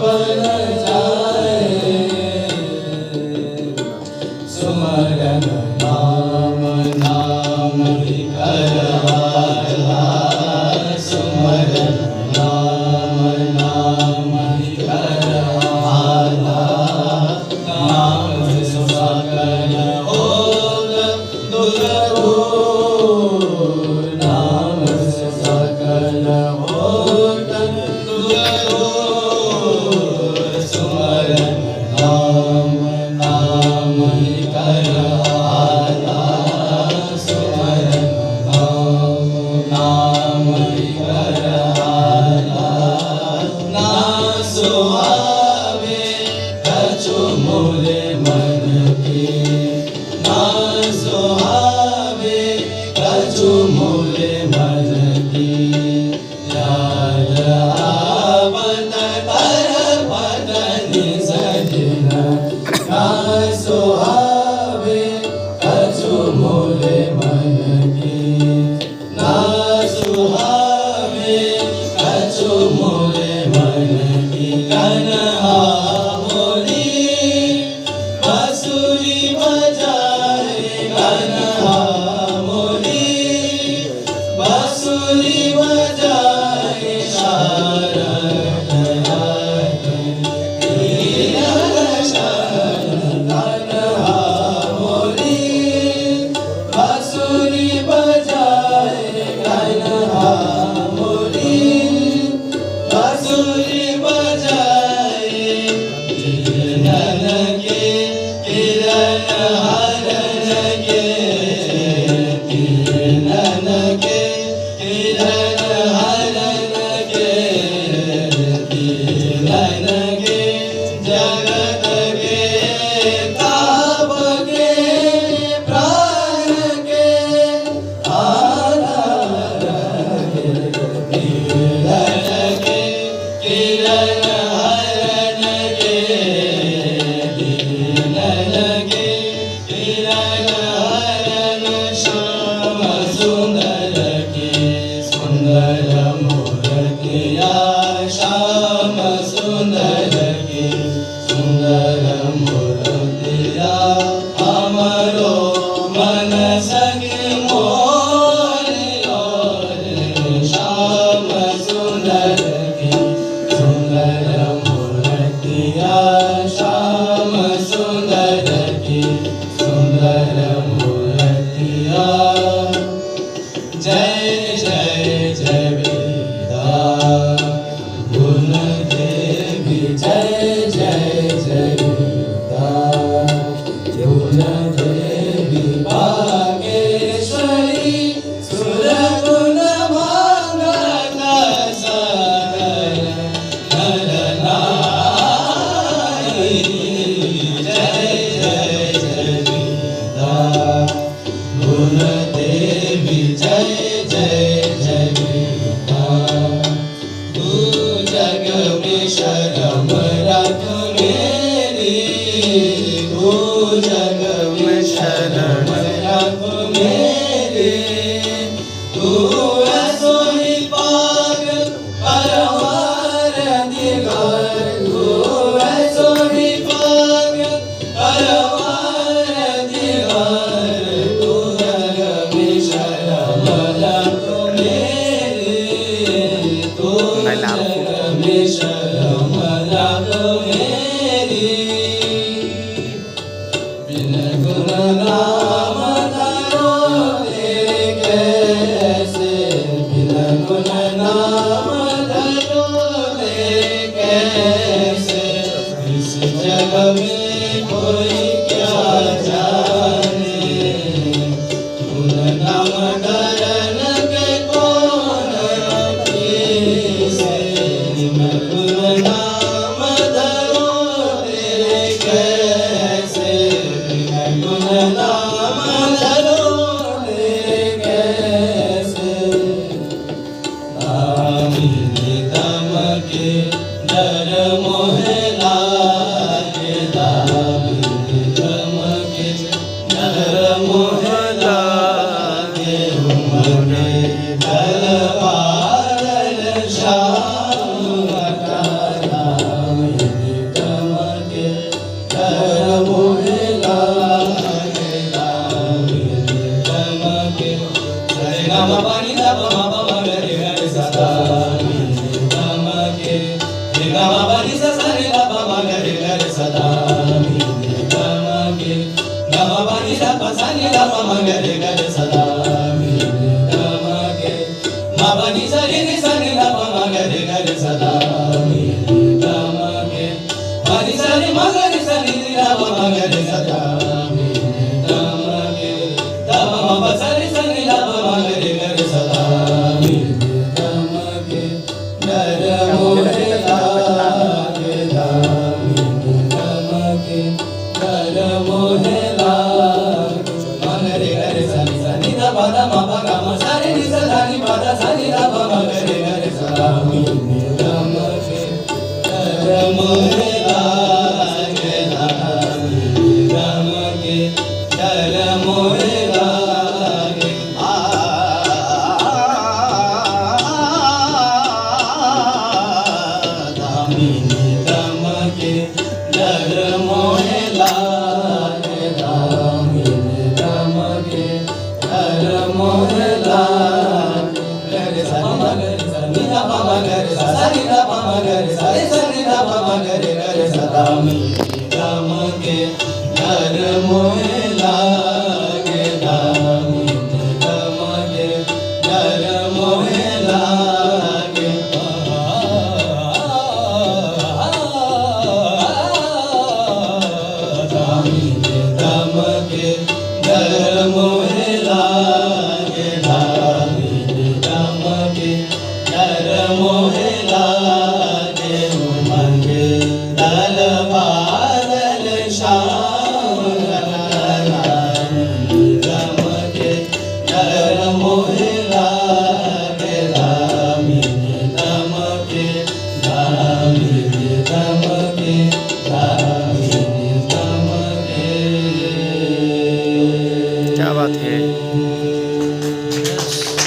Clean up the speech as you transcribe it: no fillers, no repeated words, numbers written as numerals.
बन जाए। जगत के ताप के प्राण के आधार के किरण के किरण हरण के दीन लगे किरण हरण श्याम सुंदर के सुंदर मूर्तिया श्याम सुंदर के सुंदर मूर्तिया हमरो मन सगे मोरियो श्याम सुंदर के सुंदर मूर्तिया श्याम सुंदर के सुंदर मूर्तिया जय जय जय वेदा गुण देवी जय जय जय वेदा गुण देवी भागेश्वरी सुर गुण मंगला सकल नर नारी जय जय जय वेदा गुण देवी जय जय जय वेदा तू जग में शर्म रख मेरी तू जग में शर्म रख मेरी तू सोई पाग परवार दिगर तू सोई पाग परवार दिगर तू जग में शर्म रख मेरी तू जग में शर्म रख मेरी बिन गुण नाम धरो तेरे कैसे बिन गुण नाम धरो तेरे कैसे इस जग में कोई क्या जाने गुण नाम धरन के कौन से बिन गुण नाम धरो तेरे कैसे बिन गुण नाम धरो तेरे कैसे दामिनी दम के डर मोह लागे दामिनी दम के डर मोह लागे उमरे तलवार श्याम का दामिनी दम के डर मोह लागे दामिनी दम के हरे राम पानी दम मम गरे गरे सदा दामिनी दम के हरे राम पानी सरे दम गरे गरे सदा दामिनी दम के नम पानी दम सरे दम गरे गरे सदा दामिनी दम के मा पानी सरे दम गरे गरे सदा दामिनी दम के पानी सरे मगरे सरे दम गरे सदा दामिनी दम के दम म सरे दम गरे गरे सदा दामिनी दम के डर मोह लागे दामिनी दम के डर मोह लागे मगरे गरे सनि सनि दम दम गम सरे नि सदा नि पद सनि दम गरे गरे सदा दामिनी दम के डर मोह लागे दामिनी दम के डर मोह लागे दामिनी दम के डर मोह लागे दामिनी दम के डर मोह लागे गरे सनि दम गरे सनि दम गरे सरे सनि दम गरे गरे सदा दामिनी दम के डर मोह लागे दामिनी दम के डर मोह लागे दामिनी दम के डर मोह लागे दामिनी दम के डर मोह लागे मंगे दलवा बात है।